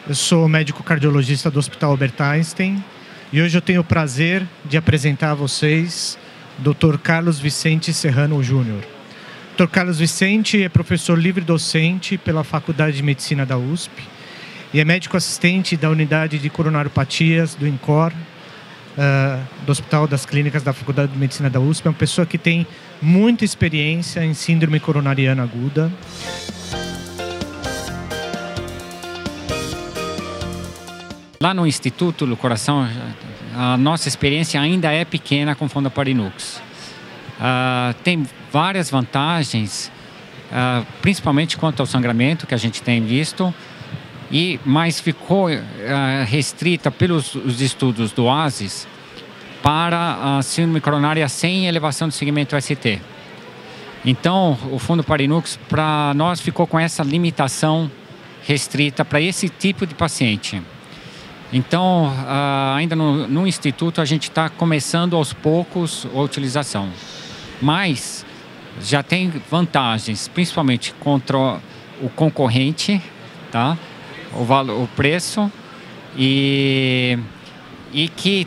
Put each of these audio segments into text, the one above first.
Eu sou médico cardiologista do Hospital Albert Einstein e hoje eu tenho o prazer de apresentar a vocês o Dr. Carlos Vicente Serrano Júnior. Dr. Carlos Vicente é professor livre-docente pela Faculdade de Medicina da USP e é médico assistente da Unidade de Coronariopatias do INCOR, do Hospital das Clínicas da Faculdade de Medicina da USP. É uma pessoa que tem muita experiência em síndrome coronariana aguda. Lá no Instituto do Coração, a nossa experiência ainda é pequena com Fondaparinux. Tem várias vantagens, principalmente quanto ao sangramento que a gente tem visto, mas ficou restrita pelos os estudos do OASIS para a síndrome coronária sem elevação do segmento ST. Então, o Fondaparinux, para nós, ficou com essa limitação restrita para esse tipo de paciente. Então, ainda no Instituto, a gente está começando aos poucos a utilização. Mas já tem vantagens, principalmente contra o concorrente, tá? O preço, e que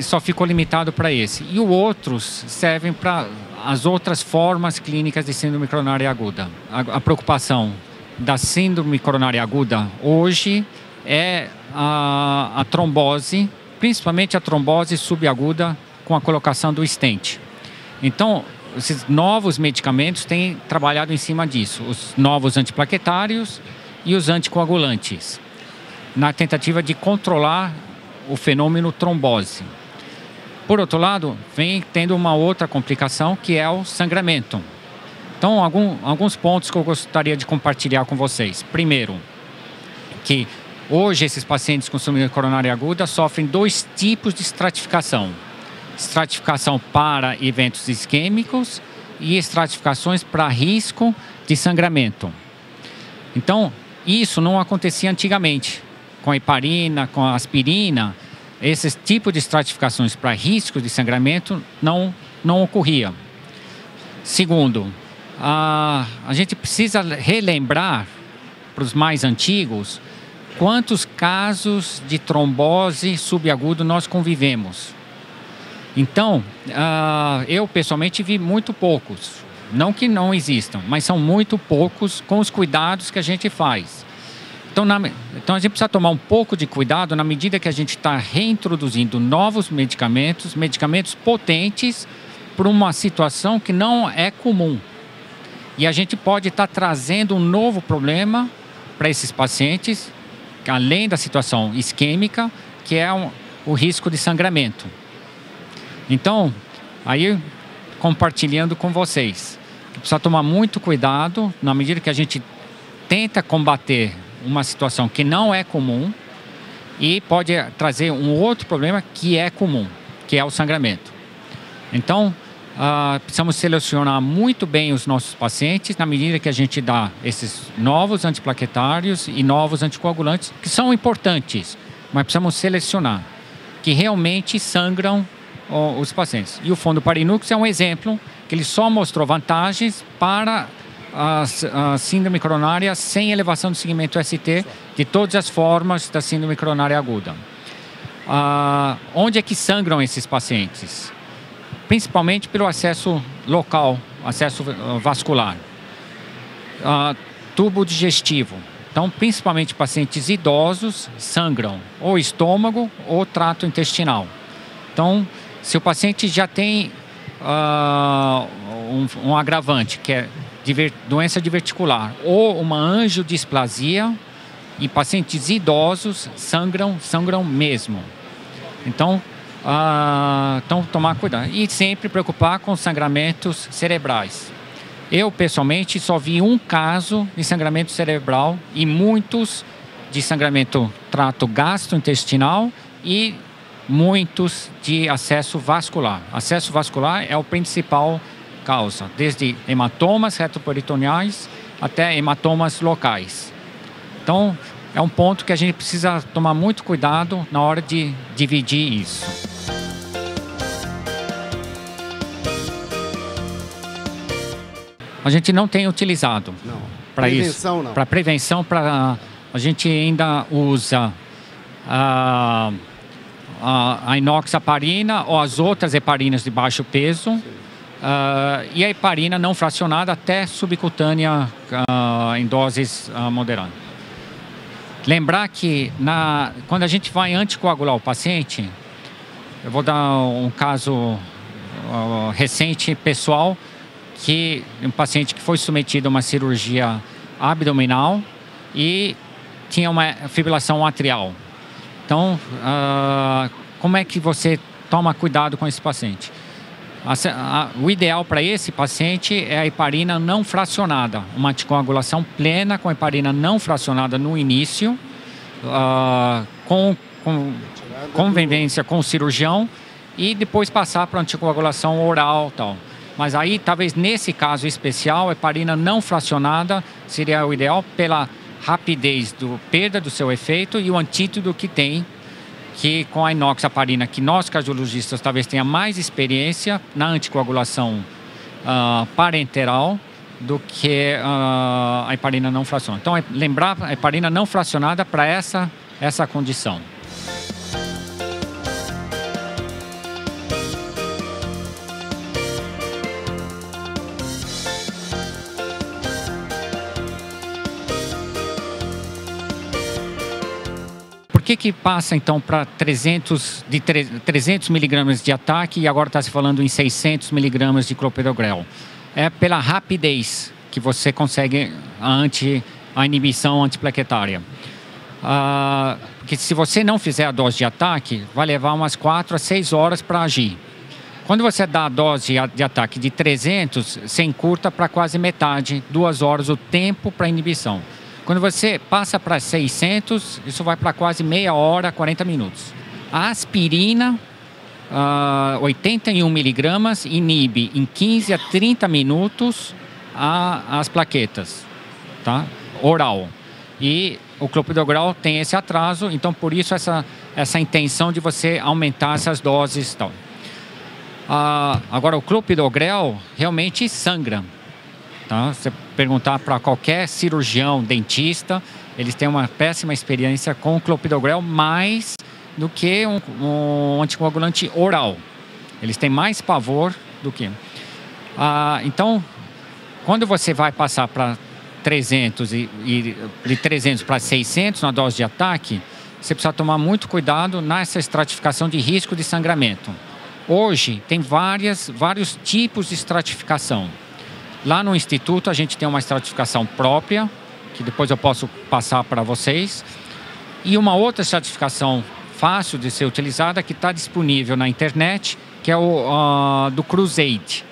só ficou limitado para esse. E os outros servem para as outras formas clínicas de síndrome coronária aguda. A preocupação da síndrome coronária aguda hoje é a trombose, principalmente a trombose subaguda com a colocação do stent. Então, esses novos medicamentos têm trabalhado em cima disso, os novos antiplaquetários e os anticoagulantes, na tentativa de controlar o fenômeno trombose. Por outro lado, vem tendo uma outra complicação, que é o sangramento. Então, alguns pontos que eu gostaria de compartilhar com vocês. Primeiro, que hoje esses pacientes com síndrome coronária aguda sofrem dois tipos de estratificação. Estratificação para eventos isquêmicos e estratificações para risco de sangramento. Então, isso não acontecia antigamente. Com a heparina, com a aspirina, esses tipos de estratificações para risco de sangramento não ocorria. Segundo, a gente precisa relembrar para os mais antigos quantos casos de trombose subagudo nós convivemos. Então, eu pessoalmente vi muito poucos. Não que não existam, mas são muito poucos com os cuidados que a gente faz. Então a gente precisa tomar um pouco de cuidado na medida que a gente está reintroduzindo novos medicamentos potentes para uma situação que não é comum. E a gente pode estar trazendo um novo problema para esses pacientes, além da situação isquêmica, que é o risco de sangramento. Então, aí compartilhando com vocês, precisa tomar muito cuidado na medida que a gente tenta combater uma situação que não é comum e pode trazer um outro problema que é comum, que é o sangramento. Então, precisamos selecionar muito bem os nossos pacientes na medida que a gente dá esses novos antiplaquetários e novos anticoagulantes, que são importantes, mas precisamos selecionar, que realmente sangram os pacientes. E o Fondaparinux é um exemplo que ele só mostrou vantagens para a síndrome coronária sem elevação do segmento ST de todas as formas da síndrome coronária aguda. Onde é que sangram esses pacientes? Principalmente pelo acesso local, acesso vascular. Tubo digestivo. Então, principalmente pacientes idosos sangram ou estômago ou trato intestinal. Então, se o paciente já tem um agravante, que é doença diverticular, ou uma angiodisplasia, em pacientes idosos sangram mesmo. Então, tomar cuidado. E sempre preocupar com sangramentos cerebrais. Eu, pessoalmente, só vi um caso de sangramento cerebral e muitos de sangramento trato gastrointestinal e muitos de acesso vascular. Acesso vascular é o principal causa, desde hematomas retroperitoneais até hematomas locais. Então, é um ponto que a gente precisa tomar muito cuidado na hora de dividir isso. A gente não tem utilizado para isso. Prevenção, não. Para prevenção, para a gente ainda usa a inoxaparina ou as outras heparinas de baixo peso e a heparina não fracionada até subcutânea em doses moderadas. Lembrar que quando a gente vai anticoagular o paciente, eu vou dar um caso recente, pessoal, que um paciente que foi submetido a uma cirurgia abdominal e tinha uma fibrilação atrial. Então, como é que você toma cuidado com esse paciente? O ideal para esse paciente é a heparina não fracionada, uma anticoagulação plena com heparina não fracionada no início, com convivência com o cirurgião e depois passar para anticoagulação oral tal. Mas aí, talvez nesse caso especial, a heparina não fracionada seria o ideal pela rapidez da perda do seu efeito e o antídoto que tem, que com a inoxaparina, que nós cardiologistas talvez tenha mais experiência na anticoagulação parenteral do que a heparina não fracionada. Então, lembrar a heparina não fracionada para essa condição. Por que passa então para 300 miligramas de ataque e agora está se falando em 600 miligramas de clopidogrel? É pela rapidez que você consegue a inibição antiplaquetária. Porque se você não fizer a dose de ataque, vai levar umas 4 a 6 horas para agir. Quando você dá a dose de ataque de 300, você encurta para quase metade, 2 horas o tempo para inibição. Quando você passa para 600, isso vai para quase meia hora, 40 minutos. A aspirina, 81 miligramas, inibe em 15 a 30 minutos as plaquetas, tá? Oral. E o clopidogrel tem esse atraso, então por isso essa intenção de você aumentar essas doses e tal. Agora, o clopidogrel realmente sangra. Tá? Se você perguntar para qualquer cirurgião, dentista, eles têm uma péssima experiência com o clopidogrel mais do que um anticoagulante oral. Eles têm mais pavor do que... então, quando você vai passar para 300 e de 300 para 600 na dose de ataque, você precisa tomar muito cuidado nessa estratificação de risco de sangramento. Hoje, tem vários tipos de estratificação. Lá no Instituto, a gente tem uma estratificação própria, que depois eu posso passar para vocês. E uma outra estratificação fácil de ser utilizada, que está disponível na internet, que é o do Cruzade.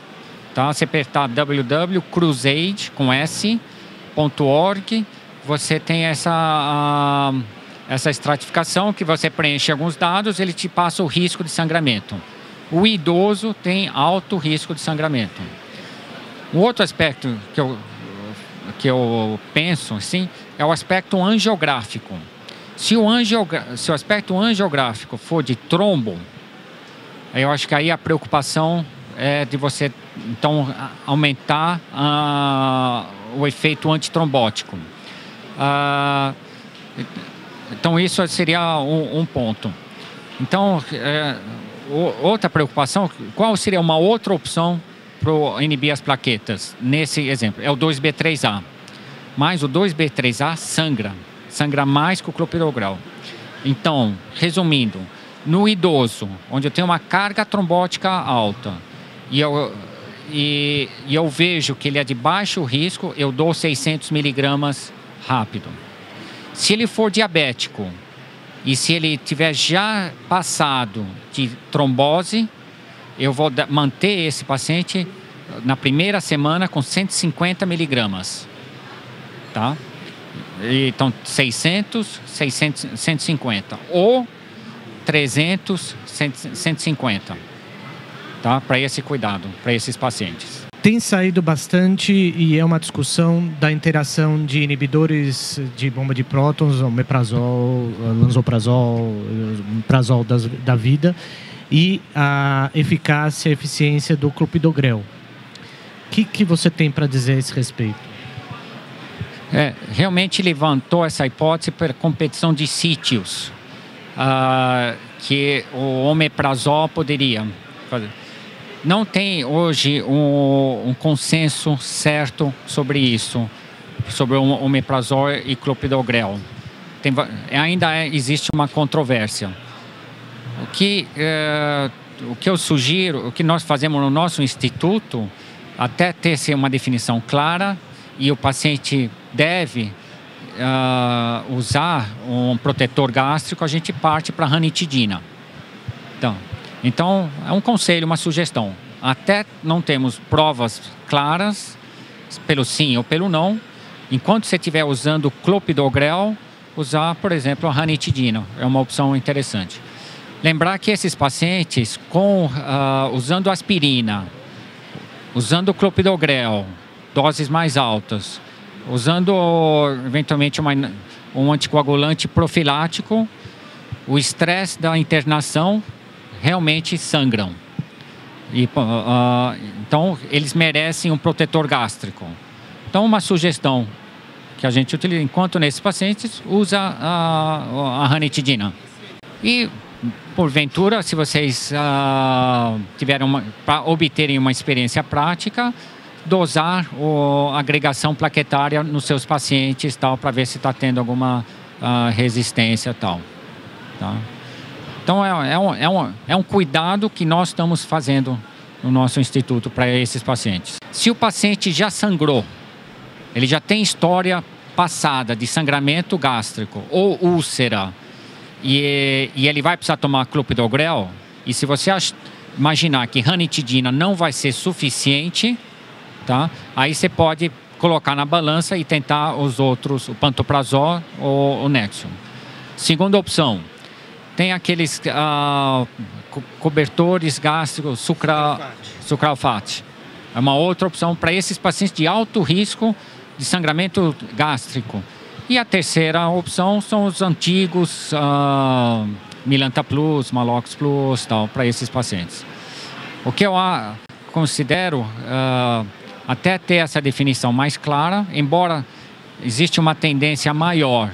Tá? Você apertar www.cruzade.org, você tem essa estratificação que você preenche alguns dados, ele te passa o risco de sangramento. O idoso tem alto risco de sangramento. Um outro aspecto que eu penso assim, é o aspecto angiográfico. Se o aspecto angiográfico for de trombo, eu acho que aí a preocupação é de você então aumentar o efeito antitrombótico. Então isso seria um ponto. Então, outra preocupação, qual seria uma outra opção para inibir as plaquetas? Nesse exemplo, é o 2B3A. Mas o 2B3A sangra mais que o clopidogrel. Então, resumindo, no idoso, onde eu tenho uma carga trombótica alta e eu vejo que ele é de baixo risco, eu dou 600 miligramas rápido. Se ele for diabético e se ele tiver já passado de trombose, eu vou manter esse paciente na primeira semana com 150 miligramas. Tá? Então, 600, 150. Ou 300, 150. Tá? Para esse cuidado, para esses pacientes. Tem saído bastante e é uma discussão da interação de inibidores de bomba de prótons, omeprazol, lansoprazol, omeprazol da vida, e a eficácia e eficiência do clopidogrel. O que você tem para dizer a esse respeito? realmente levantou essa hipótese para competição de sítios, que o omeprazol poderia fazer. Não tem hoje um consenso certo sobre isso, sobre o omeprazol e clopidogrel. Ainda existe uma controvérsia. O que eu sugiro, o que nós fazemos no nosso instituto, até ter uma definição clara, e o paciente deve usar um protetor gástrico, a gente parte para a ranitidina. Então, é um conselho, uma sugestão. Até não temos provas claras, pelo sim ou pelo não, enquanto você estiver usando clopidogrel, usar, por exemplo, a ranitidina. É uma opção interessante. Lembrar que esses pacientes, usando aspirina, usando clopidogrel, doses mais altas, usando eventualmente um anticoagulante profilático, o estresse da internação realmente sangram. Então, eles merecem um protetor gástrico. Então, uma sugestão que a gente utiliza, enquanto nesses pacientes, usa a ranitidina. E, porventura, se vocês para obterem uma experiência prática, dosar a agregação plaquetária nos seus pacientes, para ver se está tendo alguma resistência, tal. Tá? Então, é um cuidado que nós estamos fazendo no nosso instituto para esses pacientes. Se o paciente já sangrou, ele já tem história passada de sangramento gástrico ou úlcera, e ele vai precisar tomar clopidogrel, e se você imaginar que ranitidina não vai ser suficiente, tá? Aí você pode colocar na balança e tentar os outros, o pantoprazol ou o Nexium. Segunda opção, tem aqueles cobertores gástricos, sucralfate. É uma outra opção para esses pacientes de alto risco de sangramento gástrico. E a terceira opção são os antigos Milanta Plus, Malox Plus, para esses pacientes. O que eu considero, até ter essa definição mais clara, embora existe uma tendência maior,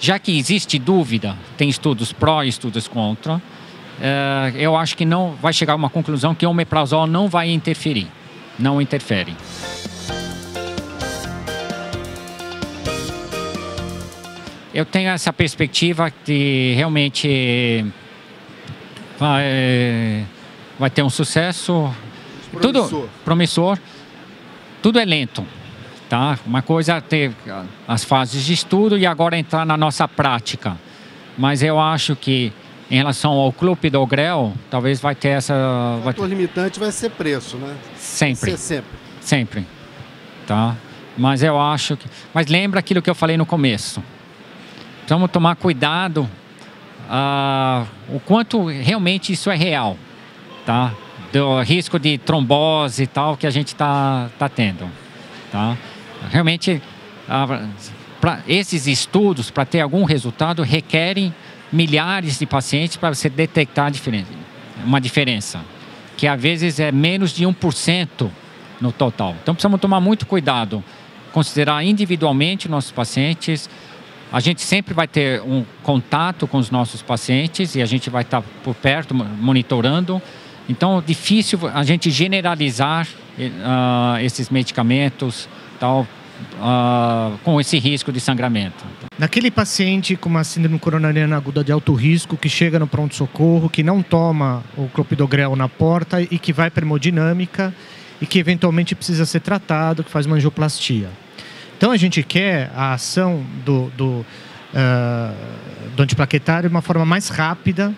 já que existe dúvida, tem estudos pró e estudos contra, eu acho que não vai chegar a uma conclusão que o omeprazol não vai interferir, não interfere. Eu tenho essa perspectiva de realmente vai ter um sucesso. Tudo promissor. Tudo é lento, tá? Uma coisa é ter as fases de estudo e agora entrar na nossa prática. Mas eu acho que em relação ao clopidogrel, talvez vai ter essa... O fator limitante vai ser preço, né? Sempre. Vai ser sempre. Sempre, tá? Mas eu acho que... Mas lembra aquilo que eu falei no começo. Precisamos tomar cuidado o quanto realmente isso é real, tá? Do risco de trombose e tal que a gente está tendo, tá? Realmente, esses estudos, para ter algum resultado, requerem milhares de pacientes para você detectar uma diferença, que às vezes é menos de 1% no total. Então, precisamos tomar muito cuidado, considerar individualmente nossos pacientes. A gente sempre vai ter um contato com os nossos pacientes e a gente vai estar por perto, monitorando. Então, difícil a gente generalizar esses medicamentos com esse risco de sangramento. Naquele paciente com uma síndrome coronariana aguda de alto risco, que chega no pronto-socorro, que não toma o clopidogrel na porta e que vai para hemodinâmica e que eventualmente precisa ser tratado, que faz uma angioplastia. Então, a gente quer a ação do antiplaquetário de uma forma mais rápida,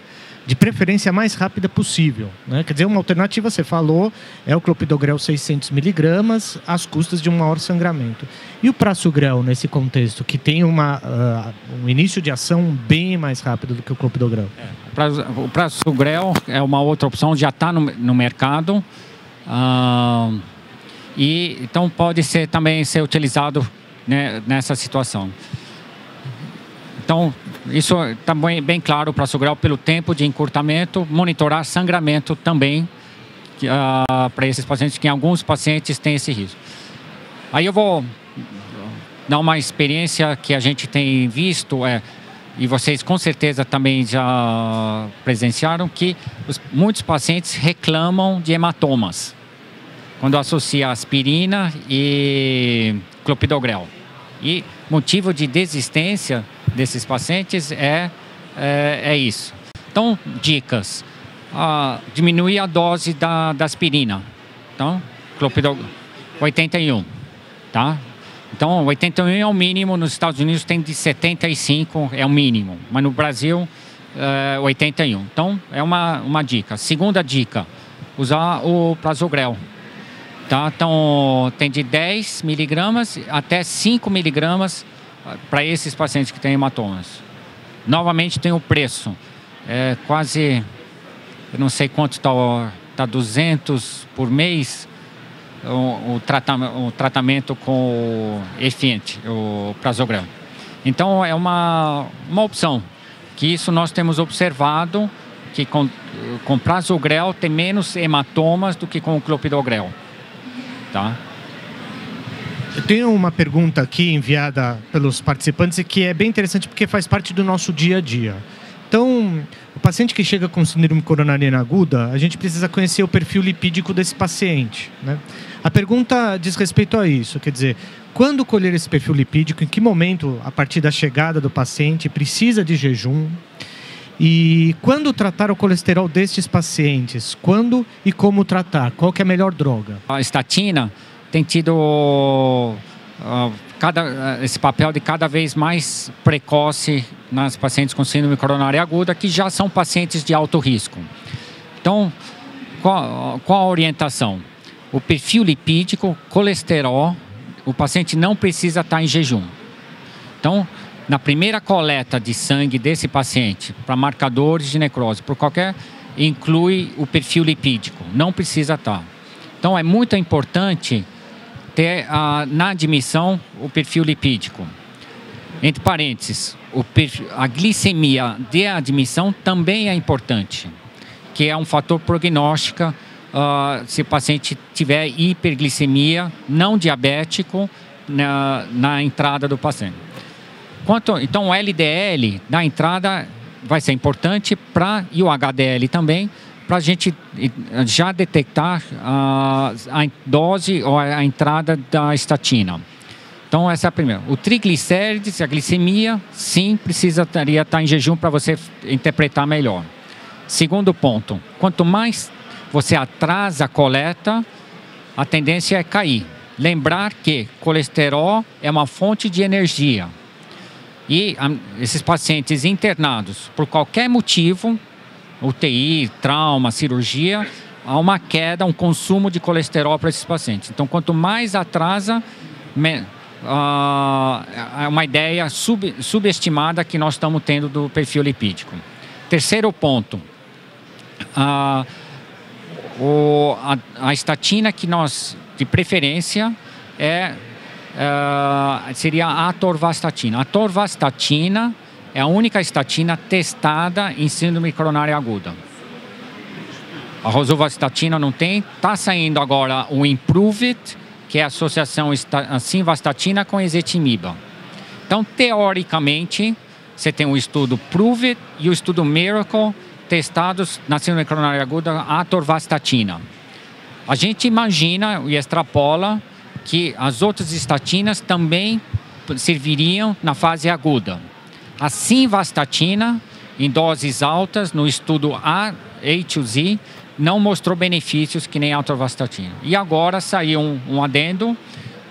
de preferência a mais rápida possível, né? Quer dizer, uma alternativa, você falou, é o clopidogrel 600 miligramas, às custas de um maior sangramento. E o prasugrel, nesse contexto, que tem um início de ação bem mais rápido do que o clopidogrel? O prasugrel é uma outra opção, já está no mercado. E então pode também ser utilizado, né, nessa situação. Então, isso está bem claro para o prasugrel pelo tempo de encurtamento, monitorar sangramento também para esses pacientes, que em alguns pacientes tem esse risco. Aí eu vou uma experiência que a gente tem visto, e vocês com certeza também já presenciaram, que muitos pacientes reclamam de hematomas quando associa aspirina e clopidogrel. E motivo de desistência desses pacientes é isso. Então, dicas. Diminuir a dose da aspirina. Então, clopidogrel 81, tá? Então, 81 é o mínimo. Nos Estados Unidos tem de 75, é o mínimo. Mas no Brasil, 81. Então, é uma dica. Segunda dica, usar o Prasugrel. Tá? Então, tem de 10 miligramas até 5 miligramas para esses pacientes que têm hematomas. Novamente, tem o preço. É quase, eu não sei quanto está 200 por mês o tratamento com o Efient, o Prasugrel. Então, é uma opção. Que isso nós temos observado, que com Prasugrel tem menos hematomas do que com o Clopidogrel. Tá? Eu tenho uma pergunta aqui enviada pelos participantes e que é bem interessante porque faz parte do nosso dia a dia. Então, o paciente que chega com síndrome coronariana aguda, a gente precisa conhecer o perfil lipídico desse paciente, né? A pergunta diz respeito a isso, quer dizer, quando colher esse perfil lipídico, em que momento, a partir da chegada do paciente, precisa de jejum? E quando tratar o colesterol destes pacientes? Quando e como tratar? Qual que é a melhor droga? A estatina tem tido esse papel de cada vez mais precoce nas pacientes com síndrome coronária aguda, que já são pacientes de alto risco. Então, qual a orientação? O perfil lipídico, colesterol, o paciente não precisa estar em jejum. Então, na primeira coleta de sangue desse paciente, para marcadores de necrose, por qualquer, inclui o perfil lipídico, não precisa estar. Então, é muito importante ter na admissão o perfil lipídico. Entre parênteses, a glicemia de admissão também é importante, que é um fator prognóstico se o paciente tiver hiperglicemia não diabético na entrada do paciente. Então, o LDL na entrada vai ser importante e o HDL também, para a gente já detectar a dose ou a entrada da estatina. Então, essa é a primeira. O triglicérides, a glicemia, sim, precisaria estar em jejum para você interpretar melhor. Segundo ponto, quanto mais você atrasa a coleta, a tendência é cair. Lembrar que colesterol é uma fonte de energia. E esses pacientes internados, por qualquer motivo, UTI, trauma, cirurgia, há uma queda, um consumo de colesterol para esses pacientes. Então, quanto mais atrasa, é uma ideia subestimada que nós estamos tendo do perfil lipídico. Terceiro ponto, a estatina que nós, de preferência, seria a atorvastatina. A atorvastatina é a única estatina testada em síndrome coronária aguda. A rosuvastatina não tem. Está saindo agora o Improve It, que é a associação simvastatina com ezetimiba. Então, teoricamente, você tem o estudo Prove It e o estudo Miracle testados na síndrome coronária aguda a atorvastatina. A gente imagina e extrapola que as outras estatinas também serviriam na fase aguda. A simvastatina, em doses altas, no estudo A2Z, não mostrou benefícios que nem a atorvastatina. E agora saiu um adendo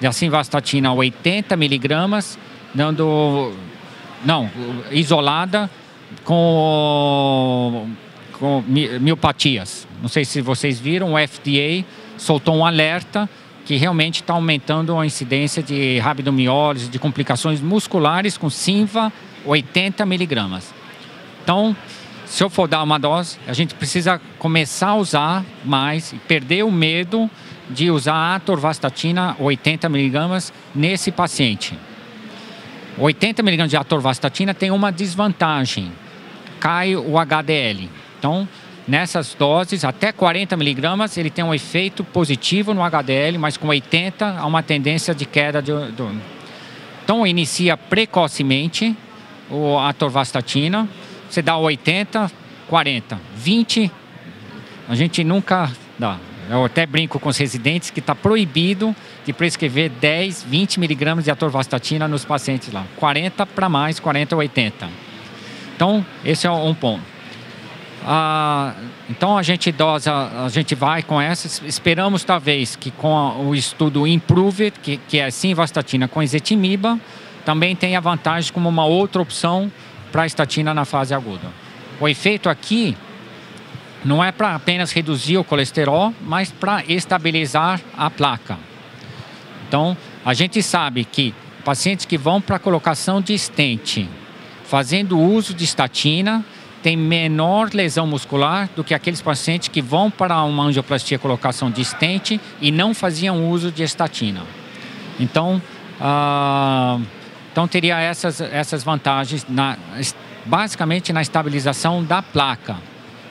da simvastatina 80 miligramas, isolada com miopatias. Não sei se vocês viram, o FDA soltou um alerta que realmente está aumentando a incidência de rabdomiólise, de complicações musculares com Simva 80 miligramas. Então, se eu for dar uma dose, a gente precisa começar a usar mais e perder o medo de usar a atorvastatina 80 miligramas nesse paciente. 80 miligramas de atorvastatina tem uma desvantagem, cai o HDL. Então, nessas doses, até 40 miligramas, ele tem um efeito positivo no HDL, mas com 80 há uma tendência de queda Então, inicia precocemente a atorvastatina. Você dá 80, 40, 20, a gente nunca dá. Eu até brinco com os residentes que está proibido de prescrever 10, 20 miligramas de atorvastatina nos pacientes lá. 40 para mais, 40 ou 80. Então, esse é um ponto. Então, a gente vai com essas. Esperamos, talvez, que com o estudo IMPROVE, que é simvastatina com ezetimiba, também tenha vantagem como uma outra opção para a estatina na fase aguda. O efeito aqui não é para apenas reduzir o colesterol, mas para estabilizar a placa. Então, a gente sabe que pacientes que vão para a colocação de stent, fazendo uso de estatina, tem menor lesão muscular do que aqueles pacientes que vão para uma angioplastia colocação de stent e não faziam uso de estatina. Então, teria essas vantagens, basicamente na estabilização da placa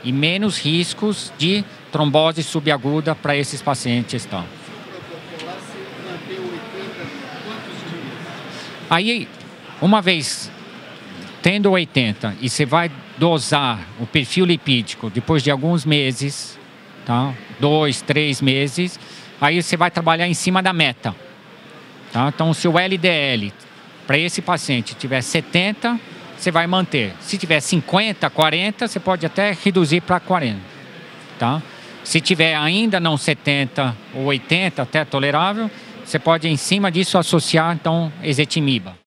e menos riscos de trombose subaguda para esses pacientes. Então. Aí, uma vez tendo 80 e você vai dosar o perfil lipídico depois de alguns meses, tá? 2, 3 meses, aí você vai trabalhar em cima da meta. Tá? Então, se o LDL para esse paciente tiver 70, você vai manter. Se tiver 50, 40, você pode até reduzir para 40. Tá? Se tiver ainda não 70 ou 80, até tolerável, você pode, em cima disso, associar, então, ezetimiba.